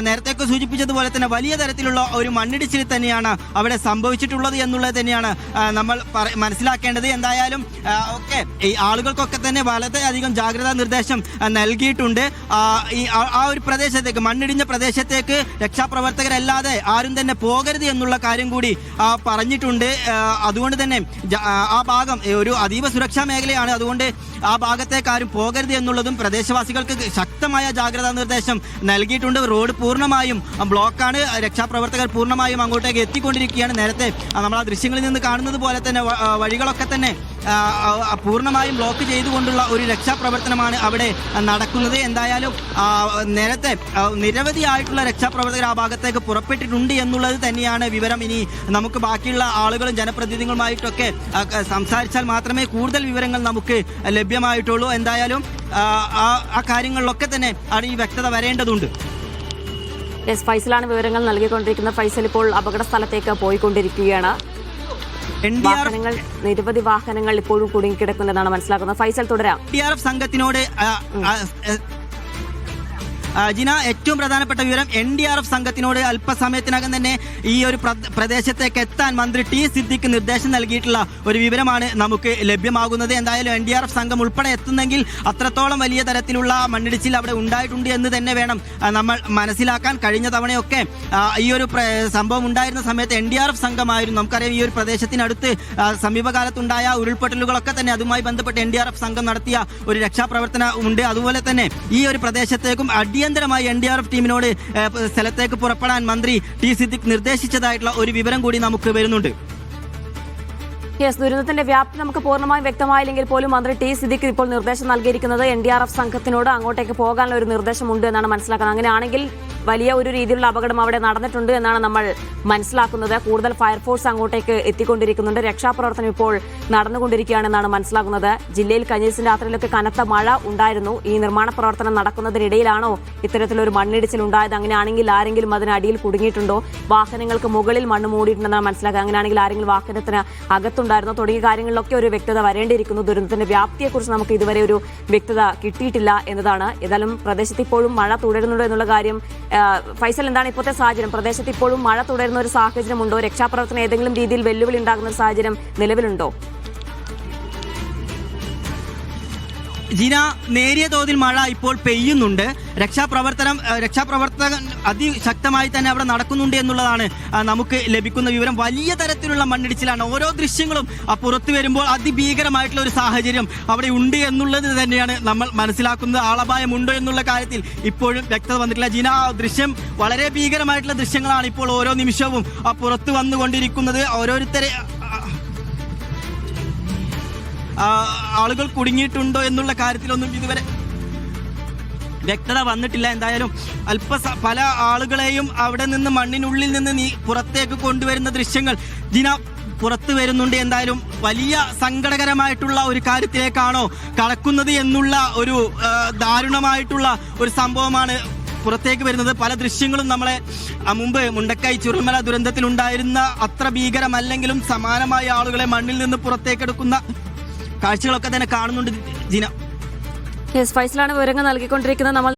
നേരത്തെ സൂചിപ്പിച്ചതുപോലെ തന്നെ വലിയ തരത്തിലുള്ള ഒരു മണ്ണിടിച്ചിൽ തന്നെയാണ് അവിടെ സംഭവിച്ചിട്ടുള്ളത് എന്നുള്ളത് തന്നെയാണ് നമ്മൾ മനസ്സിലാക്കേണ്ടത്. എന്തായാലും ഒക്കെ ഈ ആളുകൾക്കൊക്കെ തന്നെ വളരെയധികം ജാഗ്രതാ നിർദ്ദേശം നൽകിയിട്ടുണ്ട്. ആ ഒരു പ്രദേശത്തേക്ക്, മണ്ണിടിഞ്ഞ പ്രദേശത്തേക്ക് രക്ഷാപ്രവർത്തകരല്ലാതെ ആരും തന്നെ പോകരുത് എന്നുള്ള കാര്യം കൂടി പറഞ്ഞിട്ടുണ്ട്. അതുകൊണ്ട് തന്നെ ആ ഭാഗം ഒരു അതീവ സുരക്ഷാ മേഖലയാണ്. അതുകൊണ്ട് ആ ഭാഗത്തേക്ക് ആരും പോകരുത് എന്നുള്ളതും പ്രദേശവാസികൾക്ക് ശക്തമായ ജാഗ്രതാ നിർദ്ദേശം നൽകിയിട്ടുണ്ട്. റോഡ് പൂർണ്ണമായും ബ്ലോക്കാണ്. രക്ഷാപ്രവർത്തകർ പൂർണ്ണമായും അങ്ങോട്ടേക്ക് എത്തിക്കൊണ്ടിരിക്കുകയാണ്. നേരത്തെ നമ്മൾ ആ ദൃശ്യങ്ങളിൽ നിന്ന് കാണുന്നത് പോലെ തന്നെ വഴികളൊക്കെ തന്നെ പൂർണ്ണമായും ബ്ലോക്ക് ചെയ്തുകൊണ്ടുള്ള ഒരു രക്ഷാപ്രവർത്തനമാണ് അവിടെ നടക്കുന്നത്. എന്തായാലും നേരത്തെ നിരവധിയായിട്ടുള്ള രക്ഷാപ്രവർത്തകർ ആ ഭാഗത്തേക്ക് പുറപ്പെട്ടിട്ടുണ്ട് എന്നുള്ളത് തന്നെയാണ് വിവരം. ഇനി നമുക്ക് ബാക്കിയുള്ള ആളുകളും ജനപ്രതിനിധികളുമായിട്ടൊക്കെ സംസാരിച്ചാൽ മാത്രമേ കൂടുതൽ വിവരങ്ങൾ നമുക്ക് ലഭ്യമായിട്ടുള്ളൂ. എന്തായാലും ആ കാര്യങ്ങളിലൊക്കെ തന്നെ അവിടെ ഈ വ്യക്തത വരേണ്ടതുണ്ട്. ഫൈസലാണ് വിവരങ്ങൾ നൽകിക്കൊണ്ടിരിക്കുന്നത്. ഫൈസൽ ഇപ്പോൾ അപകട സ്ഥലത്തേക്ക് പോയിക്കൊണ്ടിരിക്കുകയാണ്. നിരവധി വാഹനങ്ങൾ ഇപ്പോഴും കുടുങ്ങിക്കിടക്കുന്നതാണ് മനസ്സിലാക്കുന്നത്. ഫൈസൽ തുടരാം. NDRF സംഘത്തിനോട് ജിന, ഏറ്റവും പ്രധാനപ്പെട്ട വിവരം, NDRF സംഘത്തിനോട് അല്പസമയത്തിനകം തന്നെ ഈ ഒരു പ്രദേശത്തേക്ക് എത്താൻ മന്ത്രി ടി സിദ്ദിഖ് നിർദ്ദേശം നൽകിയിട്ടുള്ള ഒരു വിവരമാണ് നമുക്ക് ലഭ്യമാകുന്നത്. എന്തായാലും NDRF സംഘം ഉൾപ്പെടെ എത്തുന്നെങ്കിൽ അത്രത്തോളം വലിയ തരത്തിലുള്ള മണ്ണിടിച്ചിൽ അവിടെ ഉണ്ടായിട്ടുണ്ട് എന്ന് തന്നെ വേണം നമ്മൾ മനസ്സിലാക്കാൻ. കഴിഞ്ഞ തവണയൊക്കെ ഈ ഒരു സംഭവം ഉണ്ടായിരുന്ന സമയത്ത് NDRF സംഘമായിരുന്നു. നമുക്കറിയാം ഈ ഒരു പ്രദേശത്തിനടുത്ത് സമീപകാലത്തുണ്ടായ ഉരുൾപൊട്ടലുകളൊക്കെ തന്നെ അതുമായി ബന്ധപ്പെട്ട് NDRF സംഘം നടത്തിയ ഒരു രക്ഷാപ്രവർത്തനം ഉണ്ട്. അതുപോലെ തന്നെ ഈ ഒരു പ്രദേശത്തേക്കും അടിയന്തരമായി NDRF ടീമിനോട് സ്ഥലത്തേക്ക് പുറപ്പെടാൻ മന്ത്രി ടി സിദ്ദിഖ് നിർദ്ദേശിച്ചതായിട്ടുള്ള ഒരു വിവരം കൂടി നമുക്ക് വരുന്നുണ്ട്. ദുരന്തത്തിന്റെ വ്യാപ്തി നമുക്ക് പൂർണ്ണമായും വ്യക്തമായില്ലെങ്കിൽ പോലും മന്ത്രി ടി സിദ്ദിഖ് ഇപ്പോൾ നിർദ്ദേശം നൽകിയിരിക്കുന്നത് NDRF സംഘത്തിനോട് അങ്ങോട്ടേക്ക് പോകാനുള്ള ഒരു നിർദ്ദേശമുണ്ട് എന്നാണ് മനസ്സിലാക്കുന്നത്. അങ്ങനെയാണെങ്കിൽ വലിയ ഒരു രീതിയിലുള്ള അപകടം അവിടെ നടന്നിട്ടുണ്ട് എന്നാണ് നമ്മൾ മനസ്സിലാക്കുന്നത്. കൂടുതൽ ഫയർഫോഴ്സ് അങ്ങോട്ടേക്ക് എത്തിക്കൊണ്ടിരിക്കുന്നുണ്ട്. രക്ഷാപ്രവർത്തനം ഇപ്പോൾ നടന്നുകൊണ്ടിരിക്കുകയാണെന്നാണ് മനസ്സിലാക്കുന്നത്. ജില്ലയിൽ കഴിഞ്ഞ ദിവസം രാത്രിയിലൊക്കെ കനത്ത മഴ ഉണ്ടായിരുന്നു. ഈ നിർമ്മാണ പ്രവർത്തനം നടക്കുന്നതിനിടയിലാണോ ഇത്തരത്തിലൊരു മണ്ണിടിച്ചിൽ ഉണ്ടായത്? അങ്ങനെയാണെങ്കിൽ ആരെങ്കിലും അതിനടിയിൽ കുടുങ്ങിയിട്ടുണ്ടോ? വാഹനങ്ങൾക്ക് മുകളിൽ മണ്ണ് മൂടിയിട്ടുണ്ടെന്നാണ് മനസ്സിലാക്കുക. അങ്ങനെയാണെങ്കിൽ ആരെങ്കിലും വാഹനത്തിന് അകത്തുണ്ടായിരുന്നോ? തുടങ്ങിയ കാര്യങ്ങളിലൊക്കെ ഒരു വ്യക്തത വരേണ്ടിയിരിക്കുന്നു. ദുരന്തത്തിന്റെ വ്യാപ്തിയെക്കുറിച്ച് നമുക്ക് ഇതുവരെ ഒരു വ്യക്തത കിട്ടിയിട്ടില്ല എന്നതാണ്. ഏതായാലും പ്രദേശത്ത് ഇപ്പോഴും മഴ തുടരുന്നുണ്ടോ എന്നുള്ള കാര്യം ഫൈസൽ, എന്താണ് ഇപ്പോഴത്തെ സാഹചര്യം? പ്രദേശത്ത് ഇപ്പോഴും മഴ തുടരുന്ന ഒരു സാഹചര്യമുണ്ടോ? രക്ഷാപ്രവർത്തനം ഏതെങ്കിലും രീതിയിൽ വെല്ലുവിളി ഉണ്ടാകുന്ന ഒരു സാഹചര്യം നിലവിലുണ്ടോ? ജിന, നേരിയ തോതിൽ മഴ ഇപ്പോൾ പെയ്യുന്നുണ്ട്. രക്ഷാപ്രവർത്തകൻ അതിശക്തമായി തന്നെ അവിടെ നടക്കുന്നുണ്ട് എന്നുള്ളതാണ് നമുക്ക് ലഭിക്കുന്ന വിവരം. വലിയ തരത്തിലുള്ള മണ്ണിടിച്ചിലാണ്. ഓരോ ദൃശ്യങ്ങളും പുറത്തു വരുമ്പോൾ അതിഭീകരമായിട്ടുള്ള ഒരു സാഹചര്യം അവിടെ ഉണ്ട് എന്നുള്ളത് തന്നെയാണ് നമ്മൾ മനസ്സിലാക്കുന്നത്. ആളപായം ഉണ്ടോ എന്നുള്ള കാര്യത്തിൽ ഇപ്പോഴും വ്യക്തത വന്നിട്ടില്ല. ജിന, ദൃശ്യം വളരെ ഭീകരമായിട്ടുള്ള ദൃശ്യങ്ങളാണ് ഇപ്പോൾ ഓരോ നിമിഷവും പുറത്തു വന്നുകൊണ്ടിരിക്കുന്നത്. ഓരോരുത്തരെ ആളുകൾ കുടുങ്ങിയിട്ടുണ്ടോ എന്നുള്ള കാര്യത്തിലൊന്നും ഇതുവരെ വ്യക്തത വന്നിട്ടില്ല. എന്തായാലും പല ആളുകളെയും അവിടെ നിന്ന് മണ്ണിനുള്ളിൽ നിന്ന് പുറത്തേക്ക് കൊണ്ടുവരുന്ന ദൃശ്യങ്ങൾ ജിന പുറത്തു വരുന്നുണ്ട്. എന്തായാലും വലിയ സങ്കടകരമായിട്ടുള്ള ഒരു കാര്യത്തിലേക്കാണോ കടക്കുന്നത് എന്നുള്ള ഒരു ദാരുണമായിട്ടുള്ള ഒരു സംഭവമാണ് പുറത്തേക്ക് വരുന്നത്. പല ദൃശ്യങ്ങളും നമ്മളെ മുമ്പ് മുണ്ടക്കൈ ചുരൽമല ദുരന്തത്തിലുണ്ടായിരുന്ന അത്ര ഭീകരമല്ലെങ്കിലും സമാനമായ ആളുകളെ മണ്ണിൽ നിന്ന് പുറത്തേക്കെടുക്കുന്ന കാഴ്ചകളൊക്കെ തന്നെ കാണുന്നുണ്ട് ജിന. ഫൈസലാണ് വിവരങ്ങൾ നൽകിക്കൊണ്ടിരിക്കുന്നത്. നമ്മൾ